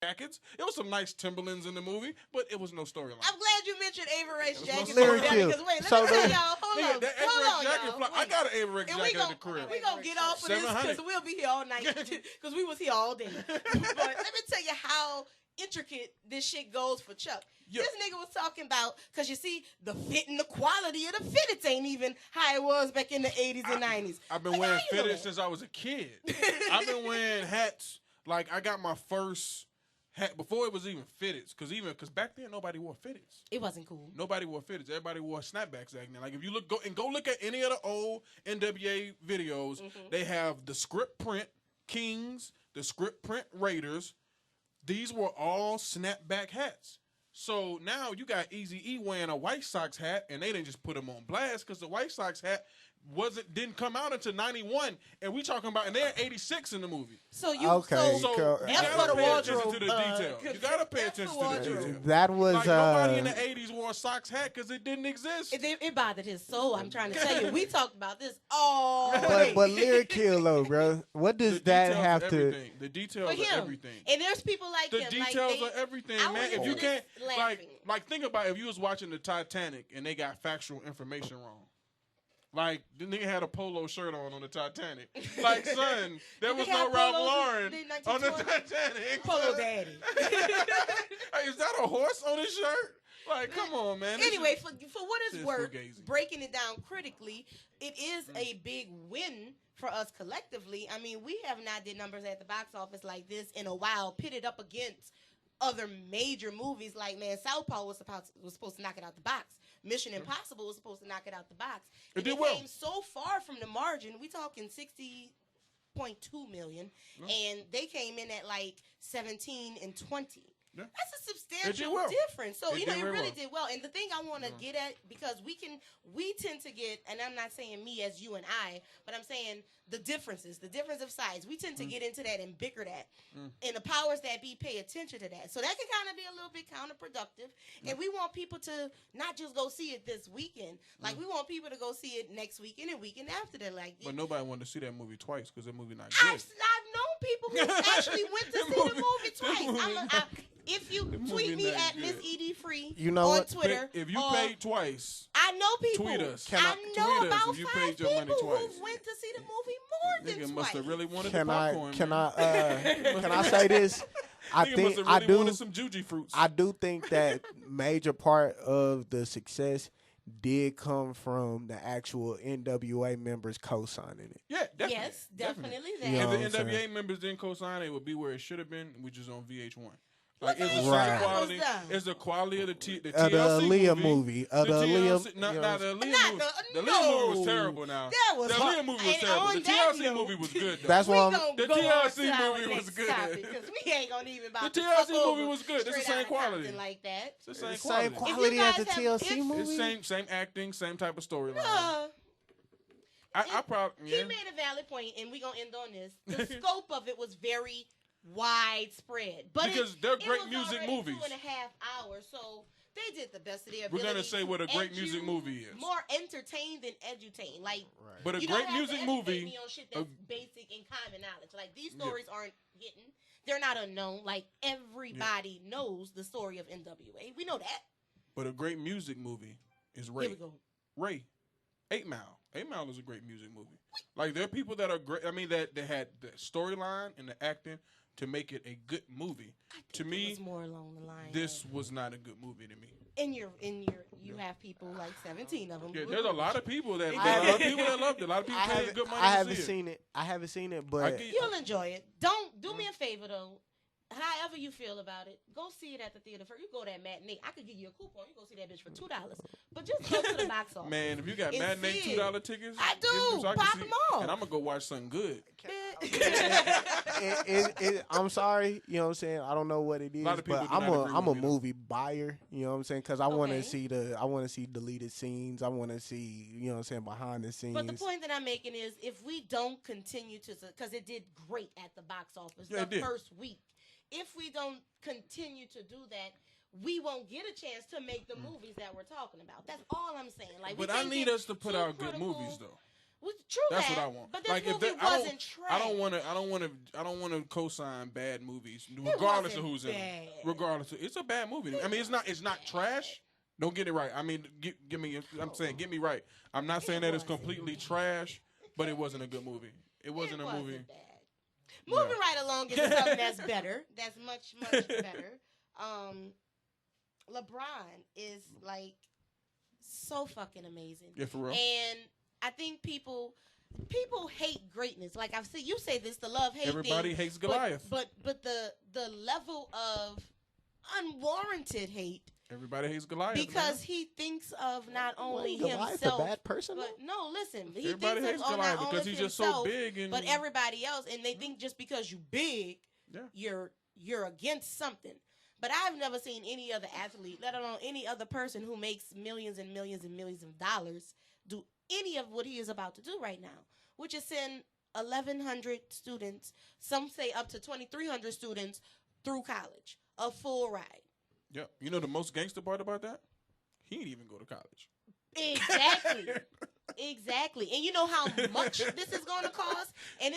jackets. It was some nice Timberlands in the movie, but it was no storyline. I'm glad you mentioned Avery Ray's jacket. Lyric Because Hill. wait, let So me tell the- y'all. Hold on, That Avery jacket y'all. fly. I got an Avery And jacket in the crib. we gonna get off of this 700. because we'll be here all night because we was here all day. But let me tell you how intricate this shit goes for Chuck. Yeah. This nigga was talking about, because you see, the fit and the quality of the fitteds ain't even how it was back in the 80s and 90s. I've been Like, wearing how you know fitteds that? since I was a kid. I've been wearing hats. Like, I got my first hat before it was even fitteds. Because back then, nobody wore fitteds. It wasn't cool. Nobody wore fitteds. Everybody wore snapbacks back then. Like, if you go look at any of the old NWA videos, they have the script print Kings, the script print Raiders. These were all snapback hats. So now you got Eazy-E wearing a White Sox hat, and they didn't just put him on blast because the White Sox hat didn't come out until 91, and we talking about, and they're 86 in the movie. So you Okay. So Cool. you F for gotta the pay attention wardrobe, to the detail. You gotta pay F for attention to the wardrobe. detail. That was Like nobody in the 80s wore a Sox hat because it didn't exist. it bothered his soul. I'm trying to tell you. We talked about this all day. but Lyric Hill though, bro. What does The that details have of to? everything. The details For of him. everything. And there's people like The him. details like of everything, I man. was If you just can't, laughing. like, think about if you was watching the Titanic and they got factual information wrong. Like, the nigga had a polo shirt on the Titanic. Like, son, there was They no had Ralph polos Lauren in on the 1920? Titanic. Polo daddy. Hey, is that a horse on his shirt? Like, come on, man. This Anyway, is- for what this it's is worth, fugazi. breaking it down critically, it is a big win for us collectively. I mean, we have not did numbers at the box office like this in a while, pitted up against other major movies. Like, man, Southpaw was supposed to knock it out the box. Mission Impossible was supposed to knock it out the box. It And did well. came so far from the margin. We talking 60.2 million, and they came in at like 17 and 20. Yeah. That's a substantial well. difference. So, It it did very really well. did well. And the thing I want to get at, because we tend to get, and I'm not saying me as you and I, but I'm saying the differences, the difference of size. We tend to get into that and bicker that. And the powers that be pay attention to that. So that can kind of be a little bit counterproductive. And we want people to not just go see it this weekend. Like, we want people to go see it next weekend and weekend after that. Like, But nobody wanted to see that movie twice because that movie not good. I've known people who actually went to see the movie twice. If you tweet me not at good. Miss Ed Free You know on what? Twitter, If you or- paid twice, I know people. tweet us. I know tweet us about if you 5 paid your money people twice. who went to see the movie more than nigga twice. must have really wanted Can the I? popcorn. Can man. Can I say this? I Nigga think must have I really do. wanted some juji fruits. I do think that major part of the success did come from the actual NWA members co-signing it. yeah, definitely. Yes, definitely that. Yeah. If know the what I'm NWA saying? members didn't co-sign, it would be where it should have been, which is on VH1. Like, Look it's the at same Right. quality. Goes down. It's the quality of the TLC The Aaliyah movie. movie. The The Aaliyah. TLC, not you the know, Aaliyah Not movie. The no. Aaliyah movie was terrible. Now That was the hard. Aaliyah movie was And terrible. on The that TLC note, movie was good. Though. That's we why I'm. gonna The go TLC on to our movie was next good. topic, because we ain't gonna even about The to TLC fuck movie over was good. It's the straight same outta quality. Compton like that. It's the same Same quality. quality as the guys have- TLC if- movie. It's same acting, same type of storyline. Uh, I probably He made a valid point, and we're gonna end on this. The scope of it was very widespread, but Because they're it great was music already movies. 2.5 hours, so they did the best of their We're ability. gonna say what a great to music edu- movie is. More entertained than edutain. Like, But a you great don't have to music educate movie. me on shit that's basic and common knowledge. Like, these stories aren't hidden; they're not unknown. Like, everybody knows the story of NWA. We know that. But a great music movie is Here Ray. we go. Ray. 8 Mile. 8 Mile is a great music movie. Like, there are people that are great. I mean, that they had the storyline and the acting to make it a good movie. To It me, was more along the line. this was not a good movie to me. You have people like 17 of them. Yeah, there's a lot of people that haven't- loved it. A lot of people paid good money I to haven't see it. seen it. I haven't seen it, I but get- You'll enjoy it. Don't do me a favor though. However you feel about it, go see it at the theater first. You go to that matinee. I could give you a coupon. You go see that bitch for $2. But just go to the box office. Man, if you got And matinee see it. $2 tickets, I get do. them so I can Pop see- them off. And I'm gonna go watch something good. I'm sorry, you know what I'm saying. I don't know what it is, lot of people but do not agree I'm a with me, though. movie buyer. You know what I'm saying? Because I want Okay. to see deleted scenes. I want to see, you know what I'm saying, behind the scenes. But the point that I'm making is, if we don't continue to, because it did great at the box office Yeah, it the did. first week, if we don't continue to do that, we won't get a chance to make the movies that we're talking about. That's all I'm saying. Like, we But I can't need get us to put too out good critical. movies, though. Well, true That's that, what I want. But this Like, movie wasn't trash. I don't want to co-sign bad movies, regardless of who's in them. Regardless, it's a bad movie. I mean, it's not trash. Don't get it right. I mean, give me. I'm saying, get me right. I'm not saying that it's completely trash, but it wasn't a good movie. It wasn't a movie. Bad. Moving right along into something that's better. That's much better. LeBron is like so fucking amazing. Yeah, for real. And I think people hate greatness. Like I've said, you say this, the love-hate thing. Everybody hates Goliath. But the level of unwarranted hate. Everybody hates Goliath. Because he thinks of not only Goliath himself. a bad person? But no, listen. He Everybody thinks hates of Goliath not because only he's just himself, so big. And but everybody else. And they think just because you big, you're against something. But I've never seen any other athlete, let alone any other person who makes millions and millions and millions of dollars, do any of what he is about to do right now, which is send 1,100 students, some say up to 2,300 students, through college, a full ride. Yeah, you know the most gangster part about that? He didn't even go to college. Exactly. And you know how much this is going to cost? And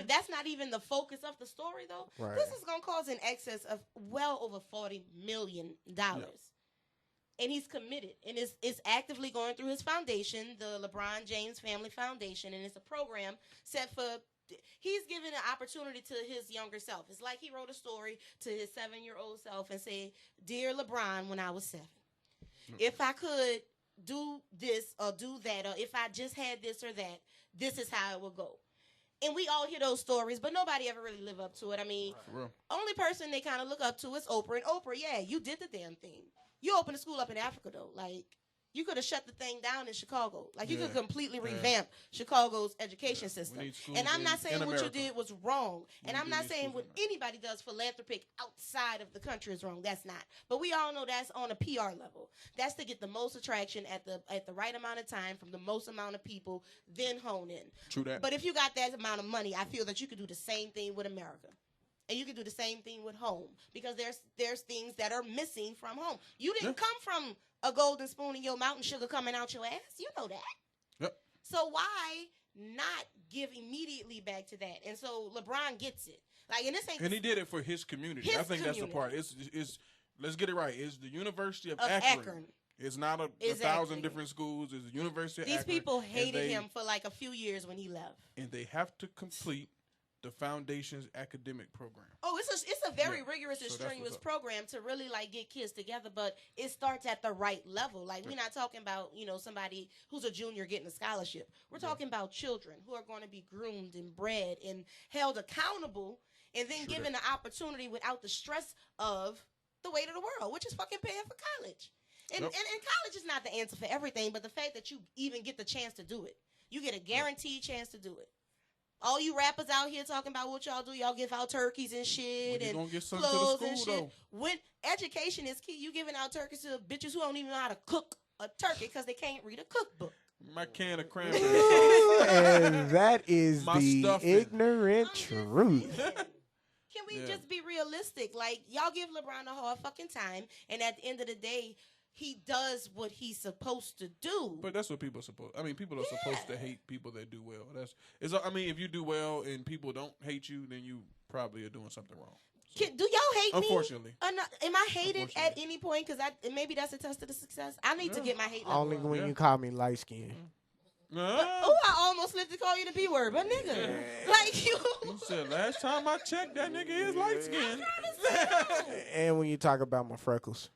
that's not even the focus of the story, though. Right. This is going to cost in excess of well over $40 million. Yeah. And he's committed. And it's actively going through his foundation, the LeBron James Family Foundation. And it's a program set for... He's giving an opportunity to his younger self. It's like he wrote a story to his 7-year-old self and said, "Dear LeBron, when I was 7, if I could do this or do that, or if I just had this or that, this is how it would go." And we all hear those stories, but nobody ever really live up to it. I mean, only person they kind of look up to is Oprah. And Oprah, yeah, you did the damn thing. You opened a school up in Africa, though. Like, you could have shut the thing down in Chicago. Like, you could completely revamp Chicago's education system. And I'm not saying what you did was wrong. And I'm not saying what anybody does philanthropic outside of the country is wrong. That's not. But we all know that's on a PR level. That's to get the most attraction at the right amount of time from the most amount of people, then hone in. True that. But if you got that amount of money, I feel that you could do the same thing with America. And you can do the same thing with home. Because there's things that are missing from home. You didn't come from a golden spoon in your mouth and sugar coming out your ass. You know that. Yep. So why not give immediately back to that? And so LeBron gets it. Like, and this ain't. And he did it for his community. I think that's the part. It's let's get it right. It's the University of Akron. It's not a 1,000 different schools. It's the University of Akron. These people hated him for like a few years when he left. And they have to complete the foundation's academic program. Oh, it's a very rigorous and strenuous program to really like get kids together, but it starts at the right level. Like, we're not talking about, somebody who's a junior getting a scholarship. We're talking about children who are going to be groomed and bred and held accountable and then given the opportunity without the stress of the weight of the world, which is fucking paying for college. And college is not the answer for everything, but the fact that you even get the chance to do it. You get a guaranteed chance to do it. All you rappers out here talking about what y'all do, y'all give out turkeys and shit and clothes and shit. Though. When education is key, you giving out turkeys to bitches who don't even know how to cook a turkey because they can't read a cookbook. My can of cranberry. And that is the stuffing. Ignorant truth. Can we just be realistic? Like, y'all give LeBron a hard fucking time, and at the end of the day, he does what he's supposed to do. But that's what people are supposed. I mean, people are supposed to hate people that do well. I mean, if you do well and people don't hate you, then you probably are doing something wrong. So, do y'all hate me? Unfortunately. Am I hated at any point? Because maybe that's a test of the success. I need to get my hate level only up. when you call me light skinned. I almost lived to call you the B word, but nigga, like you. You said last time I checked, that nigga is light skinned. And when you talk about my freckles.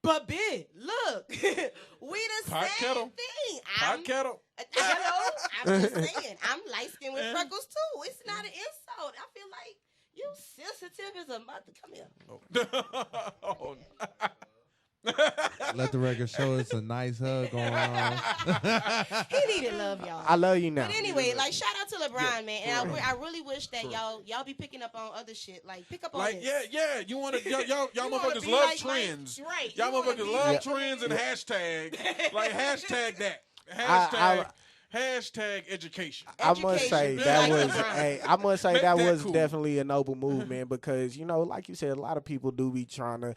But bitch, look, we the Pot same kettle. thing. Pot kettle. I'm just saying, I'm light skinned with freckles too. It's not an insult. I feel like you sensitive as a mother. Come here. Oh. Let the record show it's a nice hug going on. He needed love, y'all. I love you now. But anyway, like, shout out to LeBron, man. And I really wish that y'all be picking up on other shit. Like, pick up on like, this. Yeah. You want to, y'all motherfuckers love like trends. Right. Y'all motherfuckers love trends and hashtag. Like, hashtag that. Hashtag education. I must say Education, that like was LeBron. I must say Make that that was cool. definitely a noble move, man, because like you said, a lot of people do be trying to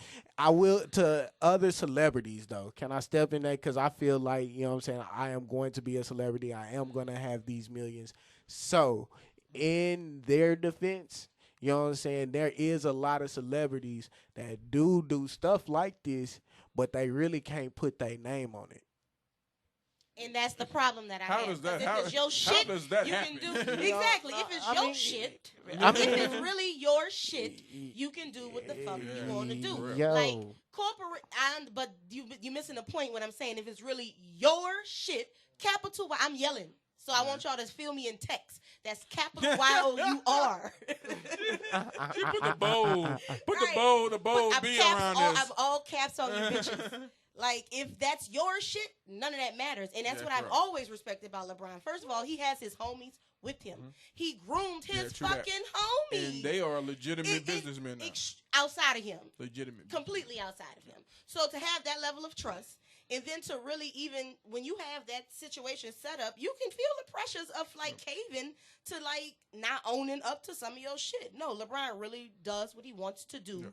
to other celebrities though. Can I step in that, cuz I feel like, what I'm saying, I am going to be a celebrity. I am going to have these millions. So, in their defense, you know what I'm saying, there is a lot of celebrities that do stuff like this, but they really can't put their name on it. And that's the problem that I How have. does that- 'Cause how- if it's your how shit, does that you happen? can do You know, exactly. If it's I your mean, shit, I if mean- it's really your shit, you can do what the fuck you want to do. Yo. Like corporate, but you missing the point. What I'm saying, if it's really your shit, capital Y, I'm yelling. So I want y'all to feel me in text. That's capital YOUR. She put the bold, Right. the bold B around this. I'm all caps on you bitches. Like, if that's your shit, none of that matters. And that's Yeah, what I've correct. always respected about LeBron. First of all, he has his homies with him. He groomed his true that. fucking homies. And they are legitimate businessmen now. Outside of him. Legitimate. Completely outside of him. So to have that level of trust, and then to really even, when you have that situation set up, you can feel the pressures of, like, caving to, like, not owning up to some of your shit. No, LeBron really does what he wants to do. Yeah.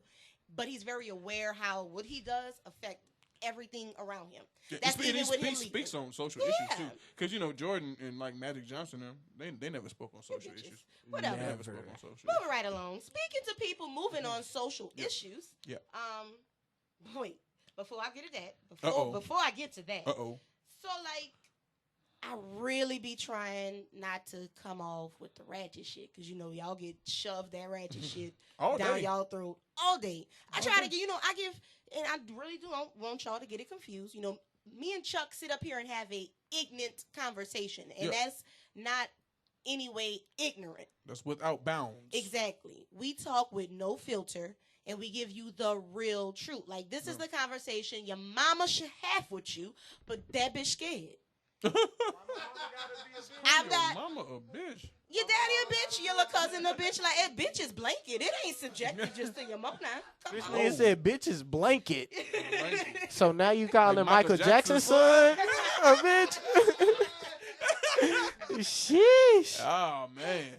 But he's very aware how what he does affect everything around him. Yeah, That's and even with him speaks leaving. on social Yeah. issues too, because Jordan and like Magic Johnson, they never spoke on social bitches. issues. Whatever. They never spoke on social issues. Moving right along. Speaking to people moving on social issues. Yeah. Wait. Before I get to that. Uh-oh. Before I get to that. Uh-oh. So, like, I really be trying not to come off with the ratchet shit, because y'all get shoved that ratchet shit All down day. y'all throat all day. I try to get, I give, and I really don't want y'all to get it confused. Me and Chuck sit up here and have a ignorant conversation, and that's not any way ignorant. That's without bounds. Exactly. We talk with no filter, and we give you the real truth. Like, this is the conversation your mama should have with you, but that bitch scared. I'm Your not. mama a bitch. Your daddy a bitch, your little cousin a bitch. Like, that bitch is blanket. It ain't subjected just to your mom now. Come This on. man said bitch's blanket. Blanket. So now you calling Like Michael Michael Jackson's Jackson's son a bitch? Sheesh. Oh man.